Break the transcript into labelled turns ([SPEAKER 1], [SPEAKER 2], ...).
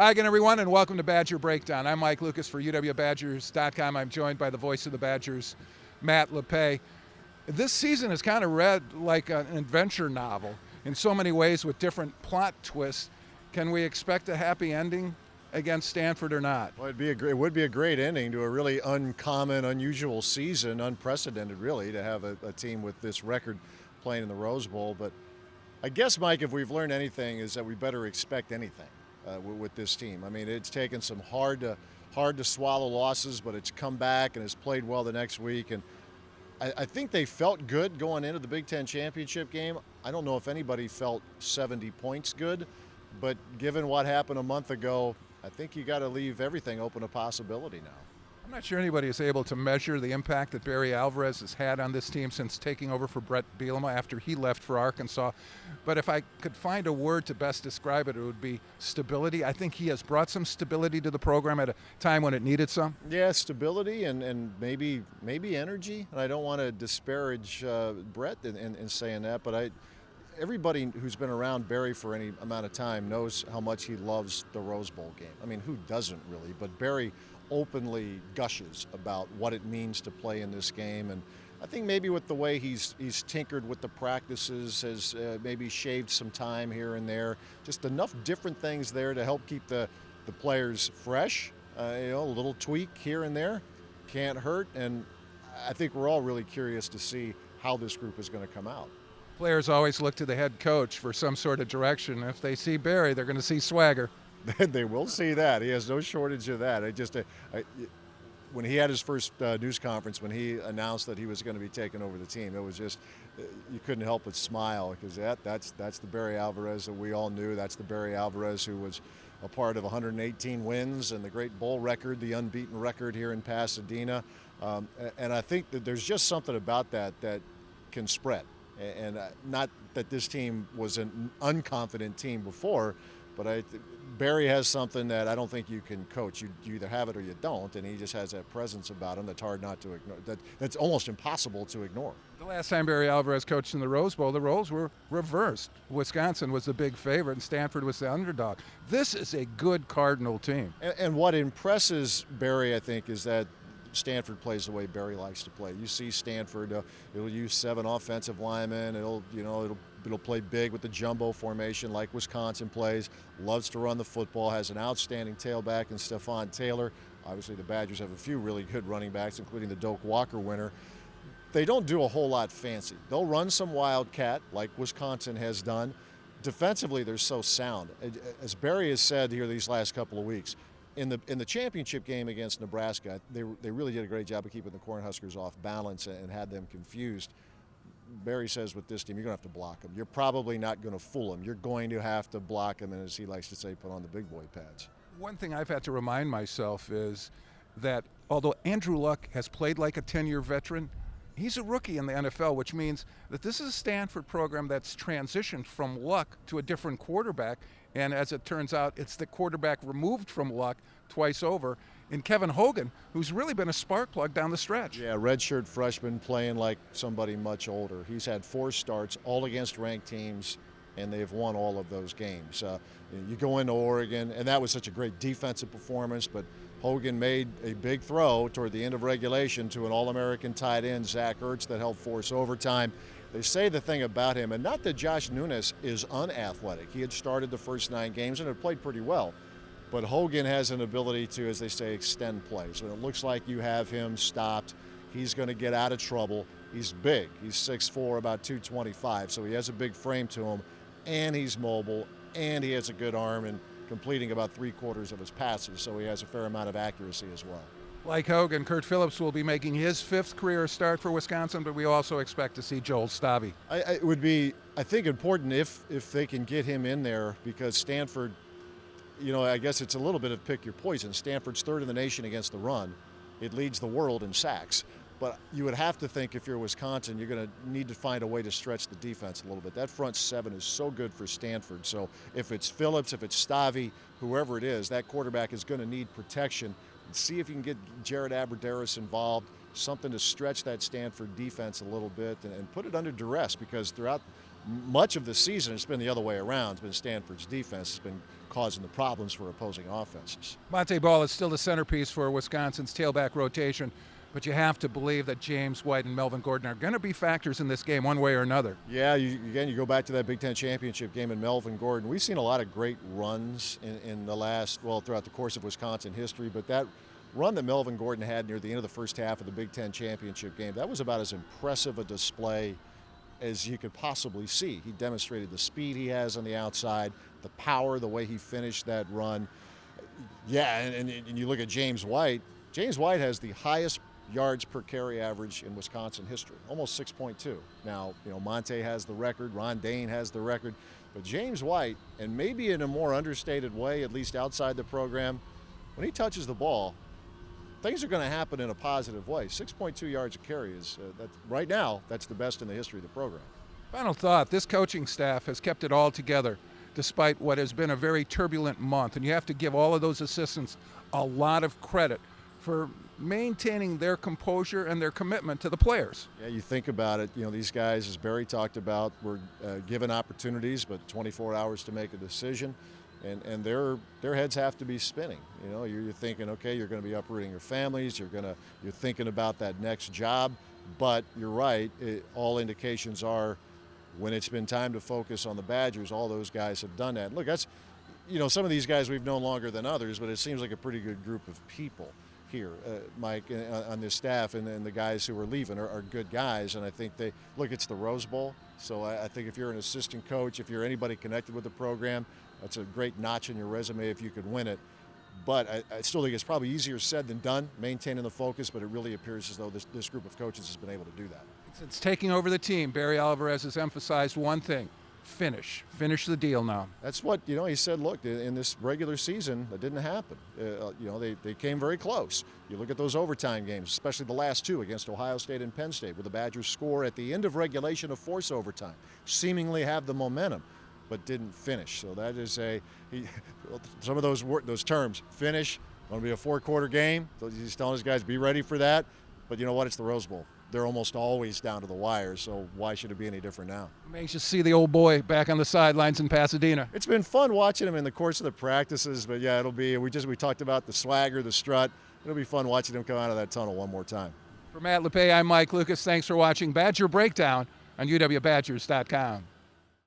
[SPEAKER 1] Hi again, everyone, and welcome to Badger Breakdown. I'm Mike Lucas for UWBadgers.com. I'm joined by the voice of the Badgers, Matt Lepay. This season is kind of read like an adventure novel in so many ways with different plot twists. Can we expect a happy ending against Stanford or not?
[SPEAKER 2] Well, it would be a great ending to a really uncommon, unusual season, unprecedented, really, to have a team with this record playing in the Rose Bowl. But I guess, Mike, if we've learned anything, is that we better expect anything with this team. I mean, it's taken some hard to swallow losses, but it's come back and has played well the next week. And I think they felt good going into the Big Ten championship game. I don't know if anybody felt 70 points good, but given what happened a month ago, I think you got to leave everything open to possibility now.
[SPEAKER 1] I'm not sure anybody is able to measure the impact that Barry Alvarez has had on this team since taking over for Brett Bielema after he left for Arkansas. But if I could find a word to best describe it, it would be stability. I think he has brought some stability to the program at a time when it needed some.
[SPEAKER 2] Yeah, stability and maybe energy. And I don't want to disparage Brett in saying that, but everybody who's been around Barry for any amount of time knows how much he loves the Rose Bowl game. I mean, who doesn't really? But Barry openly gushes about what it means to play in this game, and I think maybe with the way he's tinkered with the practices, has maybe shaved some time here and there, just enough different things there to help keep the players fresh. A little tweak here and there can't hurt, and I think we're all really curious to see how this group is going to come out.
[SPEAKER 1] Players always look to the head coach for some sort of direction. If they see Barry, they're going to see swagger.
[SPEAKER 2] They will see that. He has no shortage of that. When he had his first news conference, when he announced that he was going to be taking over the team, it was just, you couldn't help but smile, because that's the Barry Alvarez that we all knew. That's the Barry Alvarez who was a part of 118 wins and the great bowl record, the unbeaten record here in Pasadena. And I think that there's just something about that can spread. And not that this team was an unconfident team before, but Barry has something that I don't think you can coach. You either have it or you don't, and he just has that presence about him that's hard not to ignore. That's almost impossible to ignore.
[SPEAKER 1] The last time Barry Alvarez coached in the Rose Bowl, the roles were reversed. Wisconsin was the big favorite, and Stanford was the underdog. This is a good Cardinal team.
[SPEAKER 2] And what impresses Barry, I think, is that Stanford plays the way Barry likes to play. You see Stanford, it'll use 7 offensive linemen. It'll play big with the jumbo formation like Wisconsin plays. Loves to run the football. Has an outstanding tailback in Stephon Taylor. Obviously, the Badgers have a few really good running backs, including the Doak Walker winner. They don't do a whole lot fancy. They'll run some wildcat like Wisconsin has done. Defensively, they're so sound. As Barry has said here these last couple of weeks, in the championship game against Nebraska, they really did a great job of keeping the Cornhuskers off balance and had them confused. Barry says with this team, you're going to have to block them. You're probably not going to fool them. You're going to have to block them, and as he likes to say, put on the big boy pads.
[SPEAKER 1] One thing I've had to remind myself is that although Andrew Luck has played like a 10-year veteran, he's a rookie in the NFL, which means that this is a Stanford program that's transitioned from Luck to a different quarterback. And as it turns out, it's the quarterback removed from Luck twice over in Kevin Hogan, who's really been a spark plug down the stretch.
[SPEAKER 2] Yeah, redshirt freshman playing like somebody much older. He's had 4 starts, all against ranked teams, and they've won all of those games. You go into Oregon, and that was such a great defensive performance, but Hogan made a big throw toward the end of regulation to an All-American tight end, Zach Ertz, that helped force overtime. They say the thing about him, and not that Josh Nunes is unathletic. He had started the first 9 games and had played pretty well. But Hogan has an ability to, as they say, extend plays. When it looks like you have him stopped, he's going to get out of trouble. He's big. He's 6'4", about 225, so he has a big frame to him, and he's mobile, and he has a good arm and completing about 3/4 of his passes, so he has a fair amount of accuracy as well.
[SPEAKER 1] Like Hogan, Kurt Phillips will be making his 5th career start for Wisconsin, but we also expect to see Joel Stavy.
[SPEAKER 2] It would be, I think, important if they can get him in there, because Stanford, I guess it's a little bit of pick your poison. Stanford's 3rd in the nation against the run. It leads the world in sacks. But you would have to think if you're Wisconsin, you're going to need to find a way to stretch the defense a little bit. That front 7 is so good for Stanford. So if it's Phillips, if it's Stavy, whoever it is, that quarterback is going to need protection. And see if you can get Jared Abbrederis involved, something to stretch that Stanford defense a little bit and put it under duress, because throughout much of the season it's been the other way around. It's been Stanford's defense has been causing the problems for opposing offenses.
[SPEAKER 1] Monte Ball is still the centerpiece for Wisconsin's tailback rotation, but you have to believe that James White and Melvin Gordon are going to be factors in this game one way or another.
[SPEAKER 2] Yeah, you go back to that Big Ten championship game in Melvin Gordon. We've seen a lot of great runs in the last, throughout the course of Wisconsin history, but that run that Melvin Gordon had near the end of the first half of the Big Ten championship game, that was about as impressive a display as you could possibly see. He demonstrated the speed he has on the outside, the power, the way he finished that run. Yeah, and you look at James White. James White has the highest yards per carry average in Wisconsin history, almost 6.2. Now, Monte has the record, Ron Dane has the record, but James White, and maybe in a more understated way, at least outside the program, when he touches the ball, things are going to happen in a positive way. 6.2 yards a carry is, right now, that's the best in the history of the program.
[SPEAKER 1] Final thought, this coaching staff has kept it all together despite what has been a very turbulent month, and you have to give all of those assistants a lot of credit for maintaining their composure and their commitment to the players.
[SPEAKER 2] Yeah, you think about it, these guys, as Barry talked about, were given opportunities, but 24 hours to make a decision, and their heads have to be spinning. You're thinking, okay, you're going to be uprooting your families, you're thinking about that next job, but you're right, all indications are when it's been time to focus on the Badgers, all those guys have done that. Look, that's, some of these guys we've known longer than others, but it seems like a pretty good group of people here, Mike, on this staff, and the guys who are leaving are good guys, and I think it's the Rose Bowl, so I think if you're an assistant coach, if you're anybody connected with the program, that's a great notch in your resume if you could win it. But I still think it's probably easier said than done, maintaining the focus, but it really appears as though this group of coaches has been able to do that.
[SPEAKER 1] Since taking over the team, Barry Alvarez has emphasized one thing: finish the deal now.
[SPEAKER 2] That's what, he said, look, in this regular season, that didn't happen. They came very close. You look at those overtime games, especially the last two against Ohio State and Penn State, where the Badgers score at the end of regulation to force overtime, seemingly have the momentum, but didn't finish. So that is some of those terms, finish, going to be a 4-quarter game. So he's telling his guys, be ready for that. But you know what? It's the Rose Bowl. They're almost always down to the wire, so why should it be any different now?
[SPEAKER 1] Makes you see the old boy back on the sidelines in Pasadena.
[SPEAKER 2] It's been fun watching him in the course of the practices, but yeah, we talked about the swagger, the strut. It'll be fun watching him come out of that tunnel one more time.
[SPEAKER 1] For Matt Lepay, I'm Mike Lucas. Thanks for watching Badger Breakdown on UWBadgers.com.